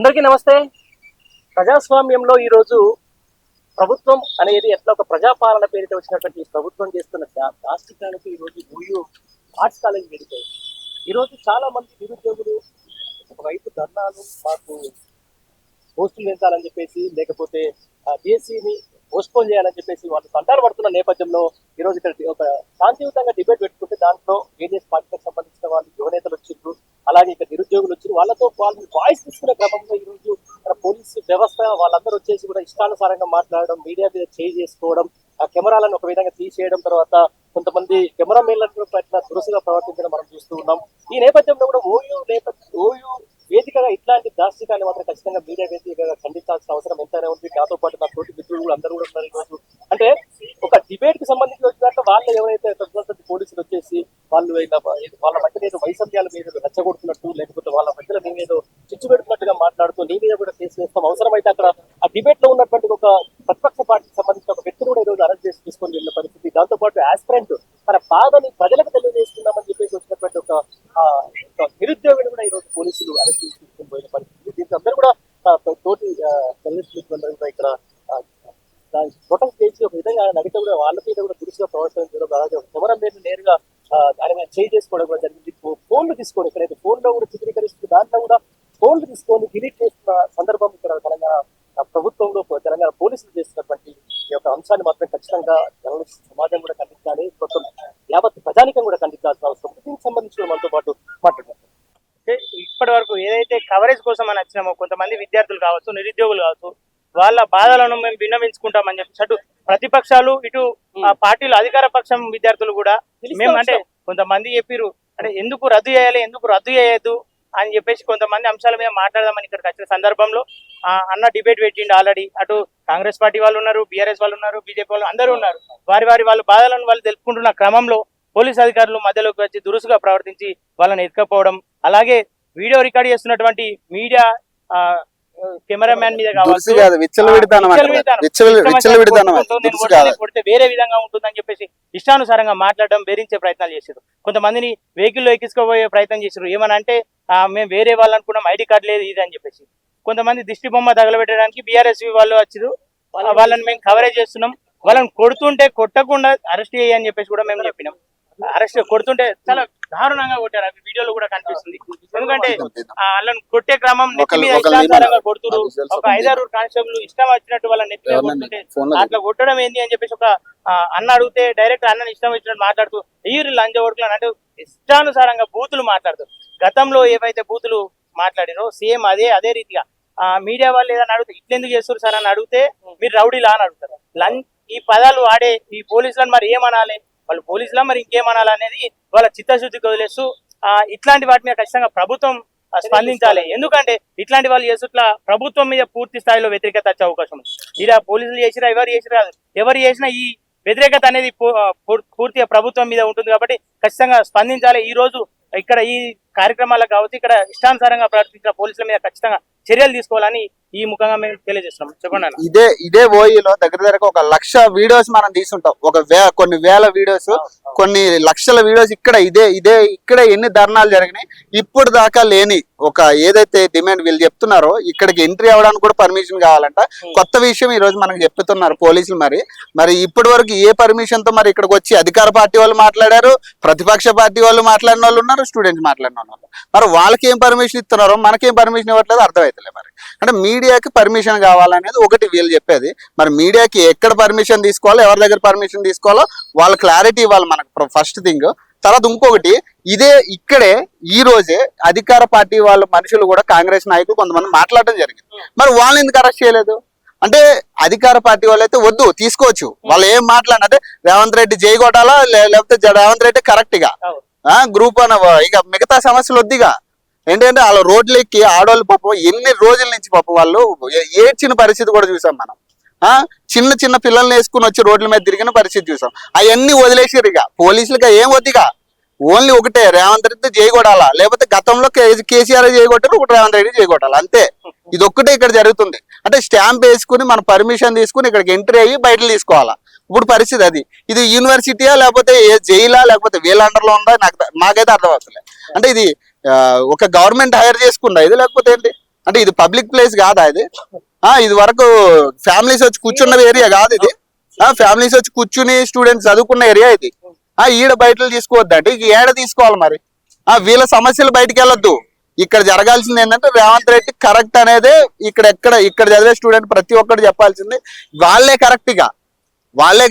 అందరికీ నమస్తే. ప్రజాస్వామ్యంలో ఈరోజు ప్రభుత్వం అనేది ఎట్లా ఒక ప్రజాపాలన పేరుతో వచ్చినటువంటి ప్రభుత్వం చేస్తున్న దాష్టికానికి ఈరోజు ఊయూ ఆర్ట్స్ కాలేజ్ వెళ్ళిపోయి ఈరోజు చాలా మంది నిరుద్యోగులు ఒకవైపు ధర్నాలు మాకు పోస్టులు పెంచాలని చెప్పేసి, లేకపోతే డిఎస్సిని పోస్ట్పోన్ చేయాలని చెప్పేసి వాళ్ళు సంటాలు పడుతున్న నేపథ్యంలో ఈరోజు ఇక్కడ ఒక శాంతియుతంగా డిబేట్ పెట్టుకుంటే దాంట్లో వేరియస్ పార్టీలకు సంబంధించిన వాళ్ళు యువనేతలు వచ్చిండ్రు, అలాగే ఇక్కడ నిరుద్యోగులు వచ్చారు. వాళ్ళతో వాళ్ళు వాయిస్ తీసుకునే క్రమంలో ఈరోజు ఇక్కడ పోలీసు వ్యవస్థ వాళ్ళందరూ వచ్చేసి కూడా ఇష్టానుసారంగా మాట్లాడడం, మీడియా మీద చేంజ్ చేసుకోవడం, ఆ కెమెరాలను ఒక విధంగా తీసేయడం, తర్వాత కొంతమంది కెమెరామెన్లను పట్ల దురుసుగా ప్రవర్తించడం మనం చూస్తూ ఉన్నాం. ఈ నేపథ్యంలో కూడా ఓయూ వేదికగా ఇట్లాంటి దాష్టికాన్ని మాత్రం ఖచ్చితంగా మీడియా వేదికగా ఖండించాల్సిన అవసరం ఎంతైనా ఉంది. నాతో పాటు నా తోటి మిత్రులు కూడా అందరూ కూడా ఉన్నారు ఈరోజు. అంటే ఒక డిబేట్ కి సంబంధించి వచ్చినట్టు వాళ్ళు ఎవరైతే పోలీసులు వచ్చేసి వాళ్ళు వాళ్ళ మధ్య ఏదో వైసమ్యాల మీద రెచ్చగొడుతున్నట్టు, లేకపోతే వాళ్ళ మధ్యలో నీ మీద చిచ్చు పెడుతున్నట్టుగా మాట్లాడుతూ నీ మీద కూడా కేసు వేస్తాం, అవసరమైతే అక్కడ ఆ డిబేట్ లో ఉన్నటువంటి ఒక ప్రతిపక్ష పార్టీకి సంబంధించిన ఒక వ్యక్తిని కూడా ఈరోజు అరెస్ట్ చేసి తీసుకొని వెళ్ళిన పరిస్థితి. దాంతో పాటు ఆస్పిరెంట్ తన బాధని ప్రజలకు తెలియజేస్తున్నామని చెప్పేసి వచ్చినటువంటి ఒక నిరుద్యోగిని కూడా ఈరోజు పోలీసులు అరెస్ట్ చేసి తీసుకొని పోయిన పరిస్థితి. దీనికి అందరూ కూడా తోటి జర్నలిస్టులు కూడా ఇక్కడ ప్రొటెక్ట్ చేసి ఒక విధంగా నడితే కూడా వాళ్ళ మీద కూడా దురుసుగా ప్రవర్తించడం, అలాగే కెమెరా మీద నేరుగా దాని మీద చేంజ్ చేసుకోవడం కూడా జరిగింది. ఫోన్లు తీసుకొని ఎక్కడైతే ఫోన్లో కూడా చిత్రీకరిస్తుంది దాంట్లో కూడా ఫోన్లు తీసుకొని డిలీట్ చేస్తున్న సందర్భం ఇక్కడ తెలంగాణ ప్రభుత్వంలో తెలంగాణ పోలీసులు చేస్తున్నటువంటి ఈ యొక్క అంశాన్ని మాత్రం ఖచ్చితంగా జర్నలిస్ట్ సమాజం కూడా ఖండించాలి, మొత్తం యావత్ ప్రజానికం కూడా ఖండించాల్సిన అవసరం. దీనికి సంబంధించిన మనతో పాటు మాట్లాడుతున్నారు. ఇప్పటి వరకు ఏదైతే కవరేజ్ కోసం అని వచ్చినామో కొంతమంది విద్యార్థులు కావచ్చు, నిరుద్యోగులు కావచ్చు, వాళ్ళ బాధలను మేము విన్నవించుకుంటామని చెప్పి అటు ప్రతిపక్షాలు ఇటు పార్టీలు అధికార పక్షం విద్యార్థులు కూడా మేము అంటే కొంతమంది చెప్పిరు అంటే ఎందుకు రద్దు చేయాలి, ఎందుకు రద్దు చేయొద్దు అని చెప్పేసి కొంతమంది అంశాల మీద మాట్లాడదామని ఇక్కడికి వచ్చిన సందర్భంలో అన్న డిబేట్ పెట్టిండు. ఆల్రెడీ అటు కాంగ్రెస్ పార్టీ వాళ్ళు ఉన్నారు, బీఆర్ఎస్ వాళ్ళు ఉన్నారు, బీజేపీ వాళ్ళు అందరూ ఉన్నారు. వాళ్ళ బాధలను వాళ్ళు తెలుపుకుంటున్న క్రమంలో పోలీస్ అధికారులు మధ్యలోకి వచ్చి దురుసుగా ప్రవర్తించి వాళ్ళని ఎత్తుకపోవడం, అలాగే వీడియో రికార్డ్ చేస్తున్నటువంటి మీడియా కెమెరామ్యాన్ మీద కొడితే వేరే విధంగా ఉంటుందని చెప్పేసి ఇష్టానుసారంగా మాట్లాడడం, బెదిరించే ప్రయత్నాలు చేశారు. కొంతమందిని వెహికల్లో ఎక్కించుకోబోయే ప్రయత్నం చేశారు. ఏమని అంటే మేము వేరే వాళ్ళు అనుకున్నాం, ఐడి కార్డు లేదు ఇది అని చెప్పేసి. కొంతమంది దిష్టి బొమ్మ తగలబెట్టడానికి బీఆర్ఎస్ వాళ్ళు వచ్చారు, వాళ్ళని మేము కవరేజ్ చేస్తున్నాం. వాళ్ళని కొడుతుంటే కొట్టకుండా అరెస్ట్ చేయని చెప్పేసి కూడా మేము చెప్పినాం. అరెస్ట్ కొడుతుంటే చాలా దారుణంగా కొట్టారు, అవి వీడియోలో కూడా కనిపిస్తుంది. ఎందుకంటే వాళ్ళని కొట్టే క్రమం నెత్తి మీద ఇష్టానుసారంగా కొడుతురు. ఒక 5-6 కానిస్టేబుల్ ఇష్టం వచ్చినట్టు వాళ్ళని నెత్తి మీద కొడుతుంటే అట్లా కొట్టడం ఏంది అని చెప్పేసి ఒక అన్న అడిగితే డైరెక్ట్ అన్నని ఇష్టం వచ్చినట్టు మాట్లాడుతూ ఈరు లంజ ఓడుకులు అంటే ఇష్టానుసారంగా బూతులు మాట్లాడుతూ గతంలో ఏవైతే బూతులు మాట్లాడిరో సేమ్ అదే రీతిగా మీడియా వాళ్ళు ఏదైనా అడిగితే ఇట్లెందుకు చేస్తారు సార్ అని అడిగితే మీరు రౌడీలా అని అడుగుతారు. ఈ పదాలు వాడే ఈ పోలీసులను మరి ఏమనాలి, వాళ్ళు పోలీసులా మరి ఇంకేమనాలి అనేది వాళ్ళ చిత్తశుద్ధికి వదిలేస్తూ ఇట్లాంటి వాటి మీద ఖచ్చితంగా ప్రభుత్వం స్పందించాలి. ఎందుకంటే ఇట్లాంటి వాళ్ళు చేస్తుట్లా ప్రభుత్వం మీద పూర్తి స్థాయిలో వ్యతిరేకత వచ్చే అవకాశం ఉంది. ఇలా పోలీసులు చేసినా ఎవరు చేసినా ఈ వ్యతిరేకత అనేది పూర్తిగా ప్రభుత్వం మీద ఉంటుంది. కాబట్టి ఖచ్చితంగా స్పందించాలి. ఈ రోజు ఇక్కడ ఈ కార్యక్రమాలకు కావచ్చు, ఇక్కడ ఇష్టానుసారంగా ప్రవర్తించిన పోలీసుల మీద ఖచ్చితంగా చర్యలు తీసుకోవాలని ఈ ముఖంగా మేము తెలియజేస్తున్నాం. చెప్పండి. ఇదే ఓయిలో దగ్గర ఒక 1,00,000 వీడియోస్ మనం తీసుంటాం, కొన్ని వేల వీడియోస్, కొన్ని లక్షల వీడియోస్. ఇక్కడ ఎన్ని ధర్నాలు జరిగినాయి ఇప్పుడు దాకా లేని ఒక ఏదైతే డిమాండ్ వీళ్ళు చెప్తున్నారో ఇక్కడికి ఎంట్రీ అవ్వడానికి కూడా పర్మిషన్ కావాలంట. కొత్త విషయం ఈ రోజు మనకు చెప్తున్నారు పోలీసులు. మరి ఇప్పటి వరకు ఏ పర్మిషన్ తో మరి ఇక్కడికి వచ్చి అధికార పార్టీ వాళ్ళు మాట్లాడారు, ప్రతిపక్ష పార్టీ వాళ్ళు మాట్లాడిన వాళ్ళు ఉన్నారు, స్టూడెంట్స్ మాట్లాడిన వాళ్ళు. మరి వాళ్ళకి ఏం పర్మిషన్ ఇస్తున్నారో మనకేం పర్మిషన్ ఇవ్వట్లేదు అర్థమవుతలే. మరి అంటే మీడియాకి పర్మిషన్ కావాలనేది ఒకటి వీళ్ళు చెప్పేది. మరి మీడియాకి ఎక్కడ పర్మిషన్ తీసుకోవాలో, ఎవరి దగ్గర పర్మిషన్ తీసుకోవాలో వాళ్ళ క్లారిటీ ఇవ్వాలి మనకు ఫస్ట్ థింగ్. తర్వాత ఇంకొకటి ఇక్కడే ఈ రోజే అధికార పార్టీ వాళ్ళ మనుషులు కూడా కాంగ్రెస్ నాయకులు కొంతమంది మాట్లాడడం జరిగింది. మరి వాళ్ళని ఎందుకు అరెస్ట్ చేయలేదు అంటే అధికార పార్టీ వాళ్ళు అయితే వద్దు తీసుకోవచ్చు, వాళ్ళు ఏం మాట్లాడినంటే రేవంత్ రెడ్డి జై కొట్టాలా లేకపోతే రేవంత్ రెడ్డి కరెక్ట్ గా గ్రూప్ అన్న ఇక మిగతా సమస్యలు వద్దిగా. ఏంటంటే వాళ్ళ రోడ్లు ఎక్కి ఆడవాళ్ళు పాపం ఎన్ని రోజుల నుంచి పాపం వాళ్ళు ఏడ్చిన పరిస్థితి కూడా చూసాం మనం. చిన్న పిల్లల్ని వేసుకుని వచ్చి రోడ్ల మీద తిరిగిన పరిస్థితి చూసాం. అవన్నీ వదిలేసారు. ఇక పోలీసులుగా ఏం వద్దిగా, ఓన్లీ ఒకటే రేవంత్ రెడ్డి జై కొట్టాలా, లేకపోతే గతంలో కేసీఆర్ జై కొట్టారు, ఒకటి రేవంత్ రెడ్డి జై కొట్టాలి అంతే. ఇది ఒక్కటే ఇక్కడ జరుగుతుంది. అంటే స్టాంప్ వేసుకుని మన పర్మిషన్ తీసుకుని ఇక్కడికి ఎంట్రీ అయ్యి బయటలు తీసుకోవాలా. ఇప్పుడు పరిస్థితి అది. ఇది యూనివర్సిటీయా లేకపోతే జైలా లేకపోతే వీళ్ళ అండర్లో ఉందా నాకైతే అర్థం అవుతుంది. అంటే ఇది ఒక గవర్నమెంట్ హైర్ చేసుకుందా ఇది లేకపోతే ఏంటి? అంటే ఇది పబ్లిక్ ప్లేస్ కాదా ఇది? ఇది వరకు ఫ్యామిలీస్ వచ్చి కూర్చున్న ఏరియా కాదు ఇది. ఫ్యామిలీస్ వచ్చి కూర్చుని స్టూడెంట్స్ చదువుకున్న ఏరియా ఇది. ఈడ బయటలు తీసుకోవద్దంటే ఇక ఏడ తీసుకోవాలి మరి? వీళ్ళ సమస్యలు బయటికి వెళ్ళొద్దు. ఇక్కడ జరగాల్సింది ఏంటంటే రేవంత్ రెడ్డి కరెక్ట్ అనేది ఇక్కడ చదివే స్టూడెంట్ ప్రతి ఒక్కరు చెప్పాల్సింది వాళ్ళే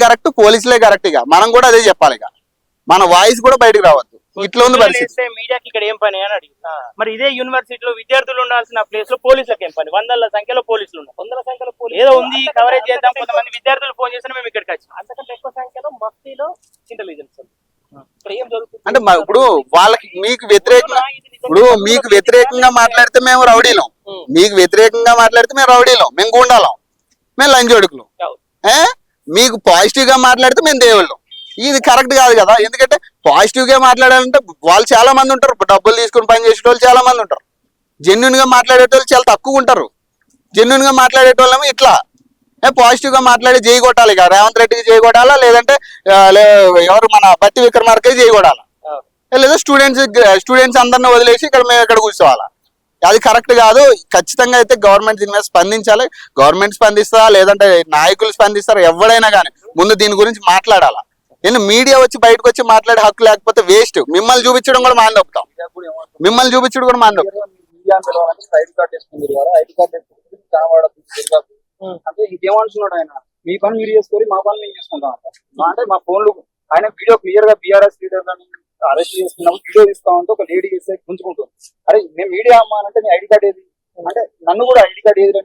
కరెక్ట్, పోలీసులే కరెక్ట్. మనం కూడా అదే చెప్పాలి. మన వాయిస్ కూడా బయటకు రావద్దు. ఇట్లా ఉంది పరిస్థితి. మీడియాకి ఇక్కడ ఏం పని అని అడిగి మరి ఇదే యూనివర్సిటీలో విద్యార్థులు ఉండాల్సిన ప్లేస్ లో పోలీసులకు ఏం పని? వందల సంఖ్యలో పోలీసులు ఉన్నారు. ఏదో ఉంది కవరేజ్ చేద్దాం. కొంతమంది విద్యార్థులు ఫోన్ చేసినా మేము ఇక్కడికి వచ్చి అంతకంటే ఎక్కువ సంఖ్యలో మఫ్తీలో ఇంటెలిజెన్స్ ఇక్కడ ఏం జరుగుతుంది అంటే ఇప్పుడు వాళ్ళకి మీకు వ్యతిరేకంగా మాట్లాడితే మేము రౌడీలం, మీకు వ్యతిరేకంగా మాట్లాడితే మేము రౌడీలం, మేము గుండాలం, మేము లంచోడుకులం. మీకు పాజిటివ్ గా మాట్లాడితే మేము దేవుళ్ళం. ఇది కరెక్ట్ కాదు కదా. ఎందుకంటే పాజిటివ్ గా మాట్లాడాలంటే వాళ్ళు చాలా మంది ఉంటారు, డబ్బులు తీసుకుని పని చేసే వాళ్ళు చాలా మంది ఉంటారు. జెన్యున్ గా మాట్లాడేటోళ్ళు చాలా తక్కువ ఉంటారు. జెన్యున్ గా మాట్లాడేటోళ్ళేమో ఇట్లా పాజిటివ్ గా మాట్లాడి జై కొట్టాలి. ఇక రేవంత్ రెడ్డికి జై కొట్టాలా, లేదంటే ఎవరు మన బట్టి విక్రమార్కకి జై కొట్టాలా, లేదా స్టూడెంట్స్ అందరిని వదిలేసి మేము ఇక్కడ కూర్చోవాలా? అది కరెక్ట్ కాదు. ఖచ్చితంగా అయితే గవర్నమెంట్ దీని మీద స్పందించాలి. గవర్నమెంట్ స్పందిస్తారా లేదంటే నాయకులు స్పందిస్తారా, ఎవరైనా కానీ ముందు దీని గురించి మాట్లాడాలా. మీడియా వచ్చి బయటకు వచ్చి మాట్లాడే హక్కు లేకపోతే వేస్ట్. మిమ్మల్ని చూపించడం కూడా మాందొప్పుతాం. అంటే ఇంకేమంటున్నాడు ఆయన? మీ పని మీరు చేసుకొని మా పని మేము చేసుకుంటాం అంటే మా ఫోన్లు ఆయన వీడియో క్లియర్ గా బీఆర్ఎస్ లీడర్ అరెస్ట్ చేస్తున్నాము, వీడియో తీస్తామంటే ఒక లేడీ చేస్తే గుంజుకుంటుంది. అరే మేము మీడియా అమ్మా అంటే మీ ఐడి కార్డ్ ఏది అంటే నన్ను కూడా ఐడి కార్డ్ ఏది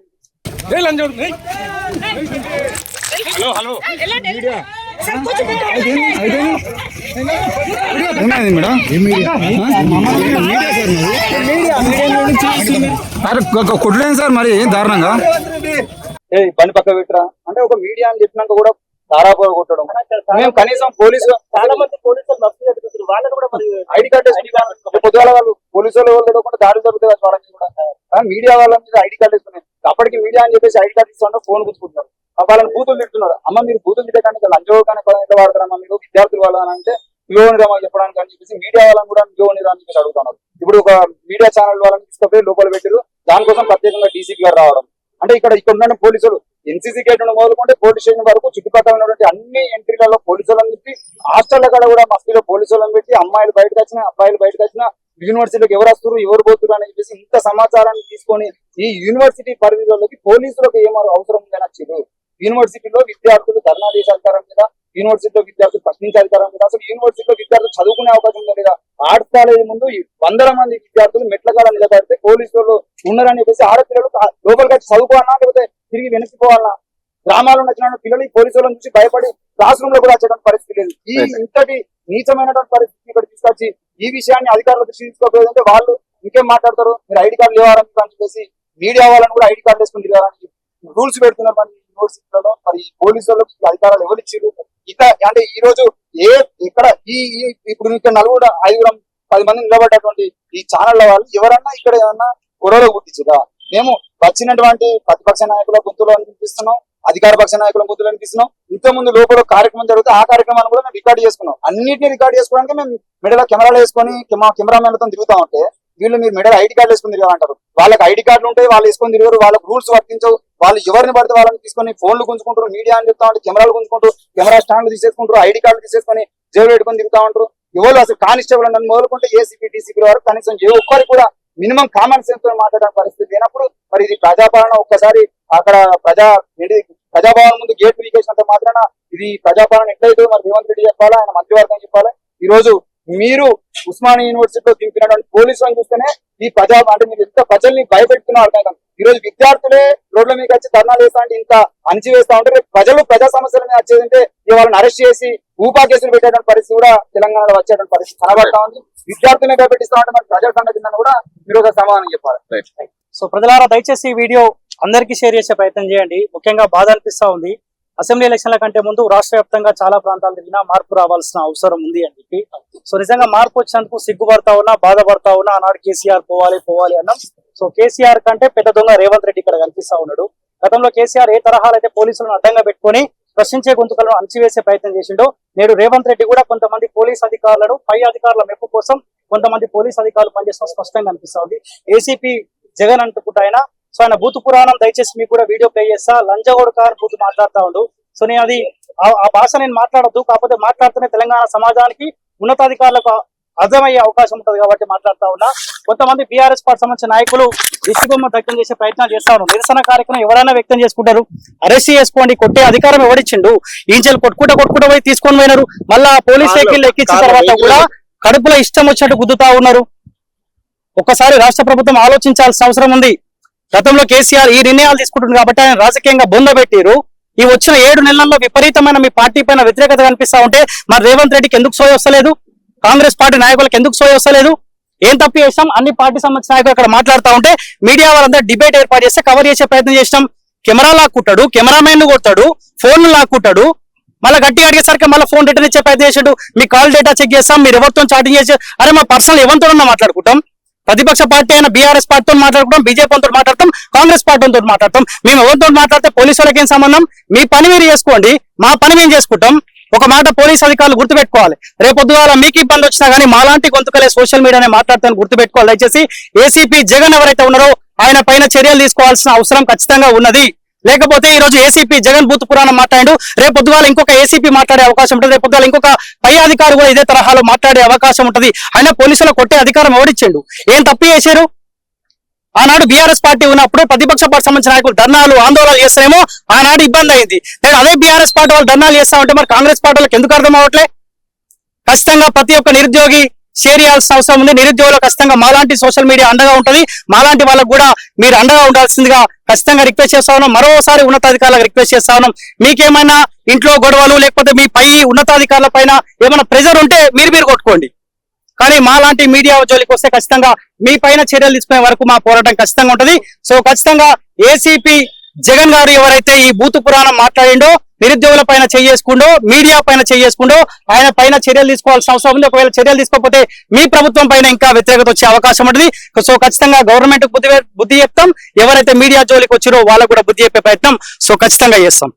కొట్టలేదు సార్ మరి దారుణంగా. బండి పక్క పెట్టరా అంటే ఒక మీడియా అని చెప్పినాక కూడా తారాపుర కొట్టడం. మేము కనీసం పోలీసు చాలా మంది పోలీసులు వాళ్ళని కూడా ఐడి కార్డు పొద్దుగాల వాళ్ళు పోలీసు వాళ్ళు లేకుండా దాడి జరుగుతుంది కదా వాళ్ళకి కూడా. మీడియా వాళ్ళ మీద ఐడి కార్డు వేసుకున్నాయి. అప్పటికి మీడియా అని చెప్పేసి ఐడి కార్డు ఇస్తుంటే ఫోన్ గుంజుకుంటున్నారు. వాళ్ళని బూతులు తిడుతున్నారు. అమ్మ మీరు బూతులు తిట్టడానికి లంచోగానే ఎట్లా వాడతారమ్మా మీరు విద్యార్థులు వాళ్ళ అంటే పిఓనిరమా చెప్పడానికి అని చెప్పేసి మీడియా వాళ్ళని కూడా పిఓనిరా అని చెప్పేసి అడుగుతున్నారు. ఇప్పుడు ఒక మీడియా ఛానల్ వాళ్ళని తీసుకుపోయి లోపల పెట్టారు. దానికోసం ప్రత్యేకంగా డీసీపీ గారు రావడం అంటే ఇక్కడ ఉన్న పోలీసులు ఎన్సీసీ గేట్ నుండి మొదలుకుంటే పోలీస్ స్టేషన్ వరకు చుట్టుపక్కల ఉన్నటువంటి అన్ని ఎంట్రీలలో పోలీసులను పెట్టి హాస్టల్ కాడ కూడా మస్తీలో పోలీసులను పెట్టి అమ్మాయిలు బయటకు వచ్చినా అబ్బాయిలు బయటకు వచ్చినా యూనివర్సిటీకి ఎవరు వస్తారు ఎవరు పోతున్నారు అని చెప్పేసి ఇంత సమాచారాన్ని తీసుకొని ఈ యూనివర్సిటీ పరిధిలోకి పోలీసులకు ఏమో అవసరం ఉందని వచ్చారు. యూనివర్సిటీలో విద్యార్థులు ధర్నా చేసే అధికారం మీద, యూనివర్సిటీలో విద్యార్థులు ప్రశ్నించే అధికారం మీద, అసలు యూనివర్సిటీలో విద్యార్థులు చదువుకునే అవకాశం ఉందా లేదా? ఆర్ట్స్ కాలేజీ ముందు 100 మంది విద్యార్థులు మెట్ల కాడ నిలబడితే పోలీసులు ఉన్నారని చెప్పేసి ఆడపిల్లలు లోపలికి వచ్చి చదువుకోవాలన్నా లేకపోతే తిరిగి వెనక్కిపోవాలన్నా? గ్రామాల్లో వచ్చిన పిల్లలు ఈ పోలీసులను చూసి భయపడి క్లాస్ రూమ్ లో కూడా వచ్చేటువంటి పరిస్థితి లేదు. ఈ ఇంతటి నీచమైనటువంటి పరిస్థితి ఇక్కడ తీసుకొచ్చి ఈ విషయాన్ని అధికారుల దృష్టి తీసుకోకపోతే వాళ్ళు ఇంకేం మాట్లాడతారు? మీరు ఐడి కార్డు లేవాలని చెప్పేసి మీడియా వాళ్ళని కూడా ఐడి కార్డు వేసుకుని తిరగాలని రూల్స్ పెడుతున్నారు మన యూనివర్సిటీలలో. మరి పోలీసులకు అధికారాలు ఎవరు ఇచ్చారు? ఇక అంటే ఈ రోజు ఇక్కడ ఇప్పుడు ఇక్కడ 5 10 మంది నిలబడ్డటువంటి ఈ ఛానళ్ల వాళ్ళు ఎవరన్నా ఇక్కడ ఏమన్నా గొడవలు గుర్తించుదా? మేము వచ్చినటువంటి ప్రతిపక్ష నాయకుల గొంతులు అనిపిస్తున్నాం, అధికార పక్ష నాయకుల గొంతులు అనిపిస్తున్నాం. ఇంత ముందు లోపల కార్యక్రమం జరిగితే ఆ కార్యక్రమాన్ని కూడా మేము రికార్డు చేసుకున్నాం. అన్నింటినీ రికార్డు చేసుకోవడానికి మేము మెడలో కెమెరాలు వేసుకొని కెమెరామెన్లతో తిరుగుతా ఉంటే వీళ్ళు మీరు మెడల్ ఐడి కార్డు వేసుకుని తిరగాలంటారు. వాళ్ళకి ఐడి కార్డులు ఉంటాయి, వాళ్ళు వేసుకొని తిరగరు, వాళ్ళకి రూల్స్ వర్తించవు. వాళ్ళు ఎవరిని పడితే వాళ్ళని తీసుకొని ఫోన్లు గుంజుకుంటారు, మీడియా అని చెప్తా ఉంటే కెమెరాలు గుంజుకుంటారు, కెమెరా స్టాండ్లు తీసేసుకుంటారు, ఐడి కార్డు తీసేసుకొని జైలు పెట్టుకొని తిరుగుతా ఉంటారు. ఎవరు అసలు కానిస్టేబుల్ అని మొదలుకుంటే ఏసీపీ డీసీపీ వరకు కనీసం ఏ ఒక్కరికి కూడా మినిమం కామన్ సెన్స్ తో మాట్లాడే పరిస్థితి లేనప్పుడు మరి ఇది ప్రజాపాలన ఒక్కసారి అక్కడ ప్రజాభవన్ ముందు గేట్ వీకేసినంత మాత్రాన ఇది ప్రజాపాలన ఎట్లయితే మరి రేవంత్ రెడ్డి చెప్పాలా, ఆయన మంత్రివర్గం చెప్పాలా. ఈ రోజు మీరు ఉస్మానియా యూనివర్సిటీలో దింపినటువంటి పోలీసులను చూస్తేనే ఈ అంటే మీరు ఎంత ప్రజల్ని భయపెడుతున్నారు అర్థం కాదు. ఈ రోజు విద్యార్థులే రోడ్ల మీద వచ్చి ధర్నాలు వేస్తా అంటే ఇంత అణిచివేస్తా ఉంటే ప్రజా సమస్యల మీద వచ్చేదంటే వాళ్ళని అరెస్ట్ చేసి ఊపా కేసులు పెట్టేటువంటి పరిస్థితి కూడా తెలంగాణలో వచ్చేటువంటి పరిస్థితి కనబడతా ఉంది. విద్యార్థులనే భయపెట్టిస్తా ఉంటే మరి ప్రజల సంగతి కూడా మీరు ఒక సమాధానం చెప్పాలి. సో ప్రజలారా దయచేసి ఈ వీడియో అందరికీ షేర్ చేసే ప్రయత్నం చేయండి. ముఖ్యంగా బాధ అనిపిస్తా ఉంది. అసెంబ్లీ ఎలక్షన్ల కంటే ముందు రాష్ట్ర వ్యాప్తంగా చాలా ప్రాంతాలు తిరిగినా మార్పు రావాల్సిన అవసరం ఉంది అని చెప్పి. సో నిజంగా మార్పు వచ్చినందుకు సిగ్గుపడతా ఉన్నా, బాధపడతా ఉన్నా. ఆనాడు కేసీఆర్ పోవాలి అన్నాం. సో కేసీఆర్ కంటే పెద్ద దొంగ రేవంత్ రెడ్డి ఇక్కడ కనిపిస్తా ఉన్నాడు. గతంలో కేసీఆర్ ఏ తరహాలు అయితే పోలీసులను అడ్డంగా పెట్టుకుని ప్రశ్నించే గొంతుకలను అణచివేసే ప్రయత్నం చేసిండో, నేడు రేవంత్ రెడ్డి కూడా కొంతమంది పోలీస్ అధికారులను పై అధికారుల మెప్పు కోసం కొంతమంది పోలీస్ అధికారులు పనిచేసిన స్పష్టంగా కనిపిస్తా ఉంది. ఏసీపీ జగన్ అంటుకుంటా ఆయన. సో ఆయన బూతు పురాణం దయచేసి మీకు కూడా వీడియో ప్లే చేస్తా. లంజగొడక అని బూతు మాట్లాడుతూ ఉండు. సో నేను అది ఆ భాష నేను మాట్లాడొద్దు, కాకపోతే మాట్లాడితేనే తెలంగాణ సమాజానికి ఉన్నతాధికారులకు అర్థమయ్యే అవకాశం ఉంటుంది కాబట్టి మాట్లాడుతా ఉన్నా. కొంతమంది బీఆర్ఎస్ పార్టీ సంబంధించిన నాయకులు దిష్టిబొమ్మ వ్యక్తం చేసే ప్రయత్నాలు చేస్తా ఉన్నారు. నిరసన కార్యక్రమం ఎవరైనా వ్యక్తం చేసుకుంటారు, అరెస్ట్ చేసుకోండి, కొట్టే అధికారం ఎవరిచ్చిండు? ఈంచెలు కొట్టుకుంటా పోయి తీసుకొని పోయినారు. మళ్ళా పోలీస్ వెహికల్ ఎక్కించిన తర్వాత కూడా కడుపులో ఇష్టం వచ్చినట్టు గుద్దుతా ఉన్నారు. ఒక్కసారి రాష్ట్ర ప్రభుత్వం ఆలోచించాల్సిన అవసరం ఉంది. గతంలో కేసీఆర్ ఈ నిర్ణయాలు తీసుకుంటుంది కాబట్టి ఆయన రాజకీయంగా బొందబెట్టిరు. ఈ వచ్చిన 7 నెలల్లో విపరీతమైన మీ పార్టీ పైన వ్యతిరేకత కనిపిస్తా ఉంటే మరి రేవంత్ రెడ్డికి ఎందుకు సోయి వస్తలేదు? కాంగ్రెస్ పార్టీ నాయకులకు ఎందుకు సోయి వస్తలేదు? ఏం తప్పు చేసాం? అన్ని పార్టీ సంబంధించిన నాయకులు అక్కడ మాట్లాడుతూ ఉంటే మీడియా వాళ్ళందరూ డిబేట్ ఏర్పాటు చేస్తే కవర్ చేసే ప్రయత్నం చేసినాం. కెమెరా లాక్కుంటాడు, కెమెరామెన్ కొడతాడు, ఫోన్లు లాక్కుంటాడు, మళ్ళీ గట్టిగా అడిగేసరికి మళ్ళీ ఫోన్ రిటర్న్ ఇచ్చే ప్రయత్నం చేసాడు. మీ కాల్ డేటా చెక్ చేస్తాం, మీరు ఎవరితో చాటింగ్ చేసి, అరే మా పర్సనల్ ఎవరితో మాట్లాడుకుంటాం. ప్రతిపక్ష పార్టీ అయినా బీఆర్ఎస్ పార్టీతో మాట్లాడుకుంటాం, బీజేపీతో మాట్లాడతాం, కాంగ్రెస్ పార్టీతో మాట్లాడతాం. మేము ఎవరితో మాట్లాడితే పోలీసు వాళ్ళకి ఏం సంబంధం? మీ పని మీరు చేసుకోండి, మా పని మేము చేసుకుంటాం. ఒక మాట పోలీస్ అధికారులు గుర్తుపెట్టుకోవాలి. రేపొద్దుగాల మీకు ఇబ్బంది వచ్చినా కానీ మాలాంటి గొంతుకలే సోషల్ మీడియానే మాట్లాడతాను గుర్తుపెట్టుకోవాలి. దయచేసి ఏసీపీ జగన్ ఎవరైతే ఉన్నారో ఆయన పైన చర్యలు తీసుకోవాల్సిన అవసరం ఖచ్చితంగా ఉన్నది. లేకపోతే ఈ రోజు ఏసీపీ జగన్ బూత్ పురాణం మాట్లాడు, రేపొద్దుగాల ఇంకొక ఏసీపీ మాట్లాడే అవకాశం ఉంటుంది, రేపొద్దుగాల ఇంకొక పై అధికారి కూడా ఇదే తరహాలో మాట్లాడే అవకాశం ఉంటుంది. ఆయన పోలీసులు కొట్టే అధికారం ఎవరిచ్చిండు? ఏం తప్పు చేశారు? ఆనాడు బీఆర్ఎస్ పార్టీ ఉన్నప్పుడు ప్రతిపక్ష పార్టీ సంబంధించిన నాయకులు ధర్నాలు ఆందోళనలు చేస్తేనేమో ఆనాడు ఇబ్బంది అయింది. నేను అదే బీఆర్ఎస్ పార్టీ వాళ్ళు ధర్నాలు చేస్తా ఉంటే మరి కాంగ్రెస్ పార్టీ వాళ్ళకి ఎందుకు అర్థం అవ్వట్లే? ఖచ్చితంగా ప్రతి ఒక్క నిరుద్యోగి షేర్ చేయాల్సిన అవసరం ఉంది. నిరుద్యోగులు ఖచ్చితంగా మాలాంటి సోషల్ మీడియా అండగా ఉంటుంది. మాలాంటి వాళ్ళకు కూడా మీరు అండగా ఉండాల్సిందిగా ఖచ్చితంగా రిక్వెస్ట్ చేస్తా ఉన్నాం. మరోసారి ఉన్నతాధికారులకు రిక్వెస్ట్ చేస్తా ఉన్నాం. మీకేమైనా ఇంట్లో గొడవలు లేకపోతే మీ పై ఉన్నతాధికారుల పైన ఏమైనా ప్రెజర్ ఉంటే మీరు కొట్టుకోండి. కానీ మాలాంటి మీడియా జోలికి వస్తే ఖచ్చితంగా మీ పైన చర్యలు తీసుకునే వరకు మా పోరాటం ఖచ్చితంగా ఉంటది. సో ఖచ్చితంగా ఏసీపీ జగన్ గారు ఎవరైతే ఈ బూతు పురాణం మాట్లాడిండో, నిరుద్యోగుల పైన చేసుకుండో, మీడియా పైన చేసుకుండో, ఆయన పైన చర్యలు తీసుకోవాల్సిన అవసరం ఉంది. ఒకవేళ చర్యలు తీసుకోకపోతే మీ ప్రభుత్వం పైన ఇంకా వ్యతిరేకత వచ్చే అవకాశం ఉంటుంది. సో ఖచ్చితంగా గవర్నమెంట్ బుద్ధి చెప్తాం. ఎవరైతే మీడియా జోలికి వచ్చిరో వాళ్ళకు కూడా బుద్ధి చెప్పే ప్రయత్నం సో ఖచ్చితంగా చేస్తాం.